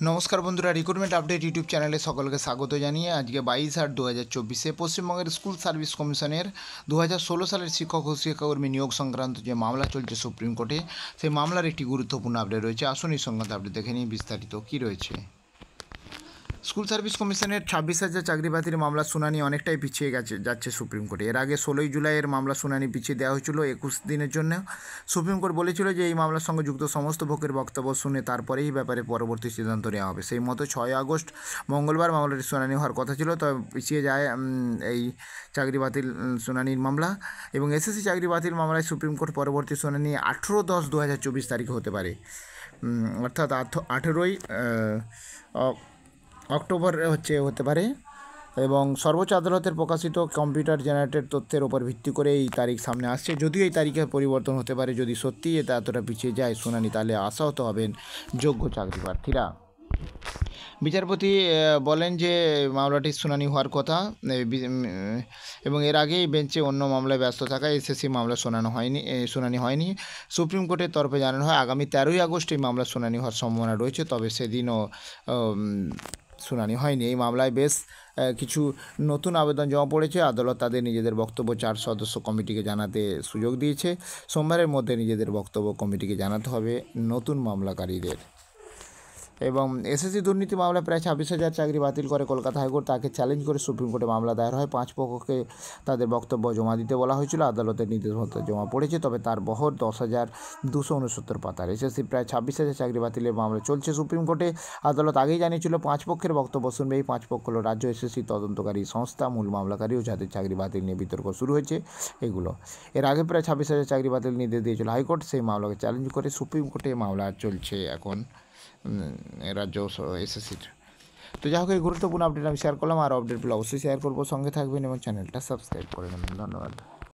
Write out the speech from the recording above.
নমস্কার বন্ধুরা, recruitment update YouTube চ্যানেলে সকলকে স্বাগত জানিয়ে আজকে 22/8/2024 পশ্চিমবঙ্গের স্কুল সার্ভিস কমিশনের 2016 সালের শিক্ষক ও শিক্ষাকর্মী নিয়োগ সংক্রান্ত যে মামলা চলছে সুপ্রিম কোর্টে, সেই মামলার একটি গুরুত্বপূর্ণ আপডেট রয়েছে। আসুন এই সংক্রান্ত আপডেট দেখে নিয়ে বিস্তারিত কী রয়েছে। স্কুল সার্ভিস কমিশনের 26,000 চাকরি বাতিল মামলার শুনানি অনেকটাই পিছিয়ে যাচ্ছে সুপ্রিম কোর্টে। এর আগে 16ই জুলাইয়ের মামলা শুনানি পিছিয়ে দেওয়া হয়েছিল 21 দিনের জন্য। সুপ্রিম কোর্ট বলেছিল যে এই মামলার সঙ্গে যুক্ত সমস্ত পক্ষের বক্তব্য শুনে তারপরেই এই ব্যাপারে পরবর্তী সিদ্ধান্ত নেওয়া হবে। সেই মতো 6 আগস্ট মঙ্গলবার মামলাটি শুনানি হওয়ার কথা ছিল, তবে পিছিয়ে যায় এই চাকরি বাতিল শুনানির মামলা। এবং এসএসসি চাকরি বাতিল মামলায় সুপ্রিম কোর্ট পরবর্তী শুনানি 18/10/2024 তারিখে হতে পারে, অর্থাৎ 18ই অক্টোবর হতে পারে। এবং সর্বোচ্চ আদালতের প্রকাশিত কম্পিউটার জেনারেটেড তথ্যের ওপর ভিত্তি করে এই তারিখ সামনে আসছে। যদিও এই তারিখের পরিবর্তন হতে পারে, যদি সত্যিই এটা এতটা পিছিয়ে যায় শুনানি, তাহলে আশাহত হবেন যোগ্য চাকরি প্রার্থীরা। বিচারপতি বলেন যে মামলাটির শুনানি হওয়ার কথা, এবং এর আগেই বেঞ্চে অন্য মামলায় ব্যস্ত থাকায় এসএসসি মামলা শুনানি হয়নি। সুপ্রিম কোর্টের তরফে জানানো হয় আগামী 13ই আগস্ট এই মামলার শুনানি হওয়ার সম্ভাবনা রয়েছে, তবে সেদিনও শুনানি হয়নি। এই মামলায় বেশ কিছু নতুন আবেদন জমা পড়েছে। আদালত তাদের নিজেদের বক্তব্য 4 সদস্য কমিটিকে জানাতে সুযোগ দিয়েছে। সোমবারের মধ্যে নিজেদের বক্তব্য কমিটিকে জানাতে হবে নতুন মামলাকারীদের। এবং এসএসসি দুর্নীতি মামলায় প্রায় 26,000 চাকরি বাতিল করে কলকাতা হাইকোর্ট, তাকে চ্যালেঞ্জ করে সুপ্রিম কোর্টে মামলা দায়ের হয়। 5 পক্ষকে তাদের বক্তব্য জমা দিতে বলা হয়েছিল। আদালতের নির্দেশ মতো জমা পড়েছে, তবে তার বহর 10,269 পাতার। এসএসসি প্রায় 26,000 চাকরি বাতিলের মামলা চলছে সুপ্রিম কোর্টে। আদালত আগেই জানিয়েছিল 5 পক্ষের বক্তব্য শুনবে। এই 5 পক্ষ হল রাজ্য এসএসসি তদন্তকারী সংস্থা, মূল মামলাকারী ও যাদের চাকরি বাতিল নিয়ে বিতর্ক শুরু হয়েছে এগুলো। এর আগে প্রায় 26,000 চাকরি বাতিল নির্দেশ দিয়েছিল হাইকোর্ট। সেই মামলাকে চ্যালেঞ্জ করে সুপ্রিম কোর্টে মামলা চলছে এখন রাজ্য এসএসসির। তো যাই হোক, এই গুরুত্বপূর্ণ আপডেট আমি শেয়ার করলাম। আর আপডেটগুলো অবশ্যই শেয়ার করবো, সঙ্গে থাকবেন এবং চ্যানেলটা সাবস্ক্রাইব করে নেবেন। ধন্যবাদ।